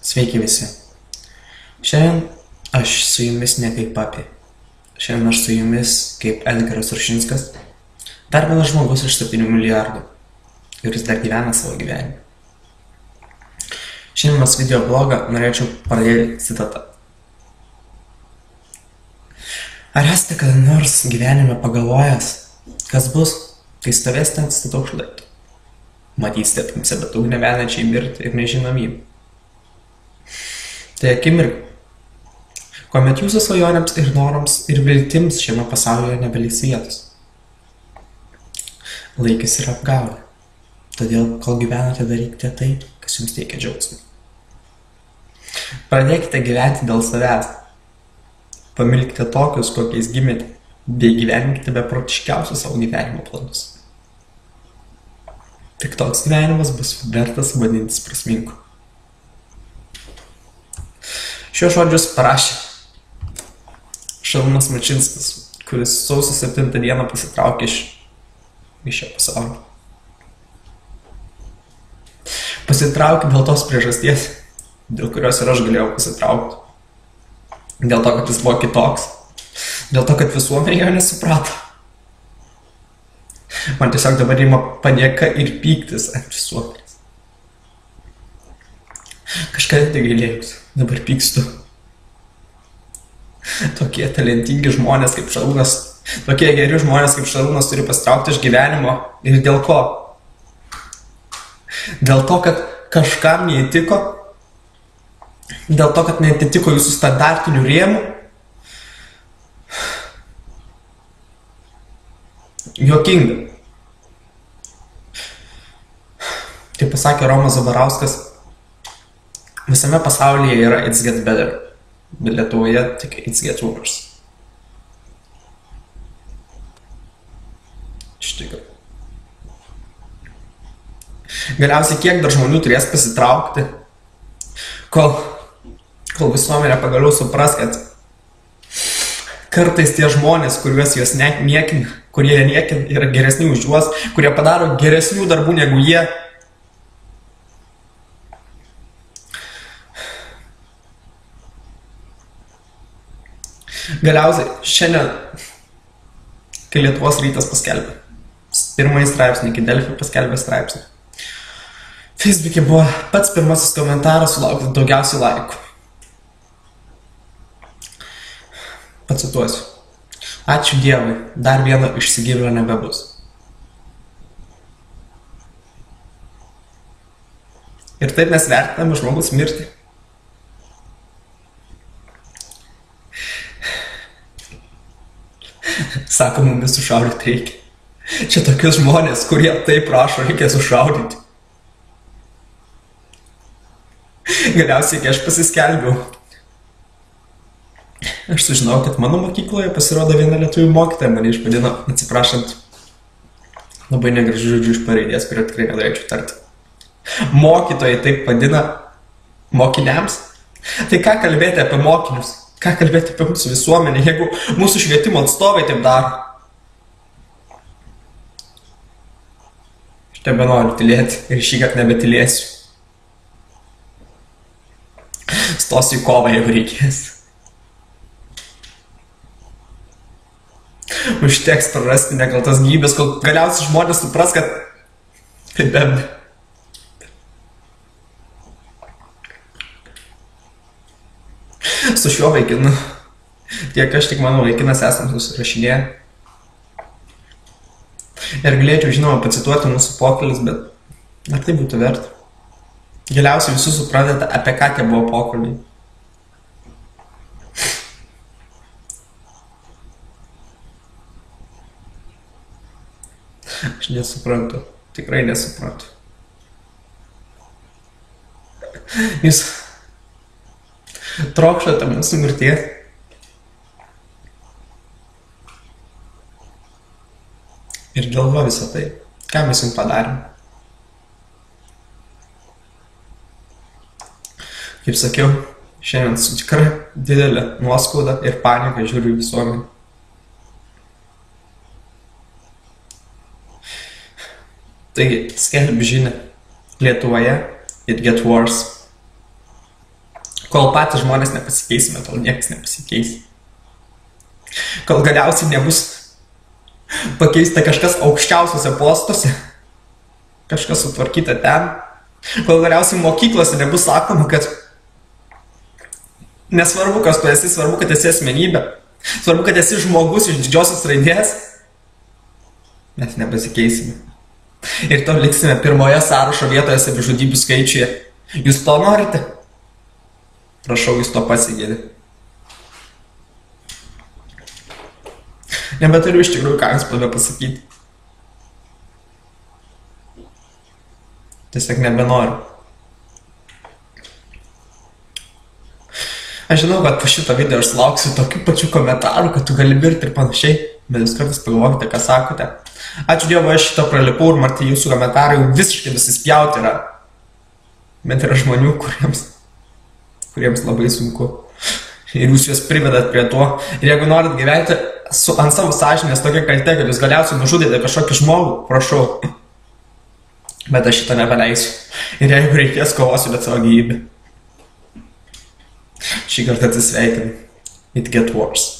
Sveiki visi. Šiandien aš su jumis ne kaip papi. Šiandien aš su jumis kaip Edgaras Rušinskas. Dar vienas žmogus iš 7 milijardų. Ir jis dar gyvena savo gyvenimą. Šiandienos video blogą norėčiau pradėti citatą. Ar esate kada nors gyvenime pagalvojęs, kas bus, kai stovėsite ant stataus šlaito? Matysite tamsią bedugnę venančią į mirtį ir nežinomybę. Tai akimirka, kuomet jūsų svajonėms ir norams ir viltims šiame pasaulyje nebeliks vietos. Laikas yra apgaulė. Todėl, kol gyvenate, darykite tai, kas jums teikia džiaugsmą. Pradėkite gyventi dėl savęs. Pamilkite tokius, kokiais gimėte, bei gyvenkite beprotiškiausius savo gyvenimo planus. Tik toks gyvenimas bus vertas vadintis prasmingu. Šios žodžius parašė Šarūnas Mačinskas, kuris sausio 7 dieną pasitraukė iš šio pasaulio. Pasitraukė dėl tos priežasties, dėl kurios ir aš galėjau pasitraukti. Dėl to, kad jis buvo kitoks. Dėl to, kad visuomenė jo nesuprato. Man tiesiog dabar ima panieka ir pyktis ant visuomenės. Kažkada tai gailėjausi, dabar pykstu. Tokie talentingi žmonės kaip Šarūnas, tokie geri žmonės kaip Šarūnas turi pasitraukti iš gyvenimo. Ir dėl ko? Dėl to, kad kažkam neįtiko, dėl to, kad neatitiko jūsų standartinių rėmų. Juokinga. Kaip pasakė Romas Zabarauskas, visame pasaulyje yra It's Get Better, bet Lietuvoje tik It's Get Worse. Iš tikrųjų. Galiausiai kiek dar žmonių turės pasitraukti, kol visuomenė pagaliau supras, kad kartais tie žmonės, kuriuos jos niekina, kurie niekina, yra geresni už juos, kurie padaro geresnių darbų negu jie. Galiausiai šiandien, kai Lietuvos rytas paskelbė pirmąjį straipsnį, kai Delfi paskelbė straipsnį, Facebook'e buvo pats pirmasis komentaras sulaukti daugiausiai laikų. Pacituosiu. Ačiū Dievui, dar vieno išsigimėlio nebebus. Ir taip mes vertiname žmogus mirtį. Sako, mums sušaudyti reikia. Čia tokius žmonės, kurie taip prašo, reikia sušaudyti. Galiausiai, kai aš pasiskelbiau, aš sužinau, kad mano mokykloje pasirodo viena lietuvių mokytoja mane išvadino, atsiprašant, labai negražių žodžių iš pareidės, kurio tikrai nenorėčiau tarti. Mokytojai taip vadina mokiniams. Tai ką kalbėti apie mokinius? Ką kalbėti apie mūsų visuomenę, jeigu mūsų švietimo atstovai taip daro? Aš nebenoriu tylėti ir šįkart nebetilėsiu. Stosiu į kovą, jeigu reikės. Užteks prarasti nekaltas gyvybės, kol galiausiai žmonės supras, kad tai bebė. Su šiuo vaikinu, tiek aš, tik mano vaikinas esam susirašinėję. Ir galėčiau, žinoma, pacituoti mūsų pokalbis, bet ar tai būtų verta? Galiausiai visi suprantate, apie ką tie buvo pokalbiai. Aš nesuprantu, tikrai nesuprantu. Jūs trokštate mūsų mirties. Ir dėl to visą tai, ką mes jums padarėm. Kaip sakiau, šiandien su tikrai didelė nuoskauda ir panika žiūriu į visuomenę. Taigi, skelbiu žinią. Lietuvoje it get worse. Kol patys žmonės nepasikeisime, tol niekas nepasikeis. Kol galiausiai nebus pakeista kažkas aukščiausiuose postuose, kažkas sutvarkyta ten, kol galiausiai mokyklose nebus sakoma, kad nesvarbu, kas tu esi, svarbu, kad esi asmenybė, svarbu, kad esi žmogus iš didžiosios raidės, mes nepasikeisime. Ir to liksime pirmoje sąrašo vietoje savižudybių skaičiuje. Jūs to norite? Prašau, jūs to pasigėdė. Nebeturiu iš tikrųjų, ką jums pavė pasakyti. Tiesiog nebenoriu. Aš žinau, kad po šito video aš lauksiu tokių pačių komentarų, kad tu gali birti ir panašiai, bet jūs kartais pagalvokite, ką sakote. Ačiū Dievui, aš šito pralipau ir matyti jūsų komentarai jau visiškai nusispjauti yra. Bet yra žmonių, kuriems labai sunku. Ir jūs juos privedat prie to. Ir jeigu norit gyventi ant savo sąžinės tokia kalte, kad jūs galiausiai nužudėte kažkokį žmogų, prašau. Bet aš šito nebeleisiu. Ir jeigu reikės, kovosiu dėl savo gyvybę. Šį kartą atsisveikinu. It get worse.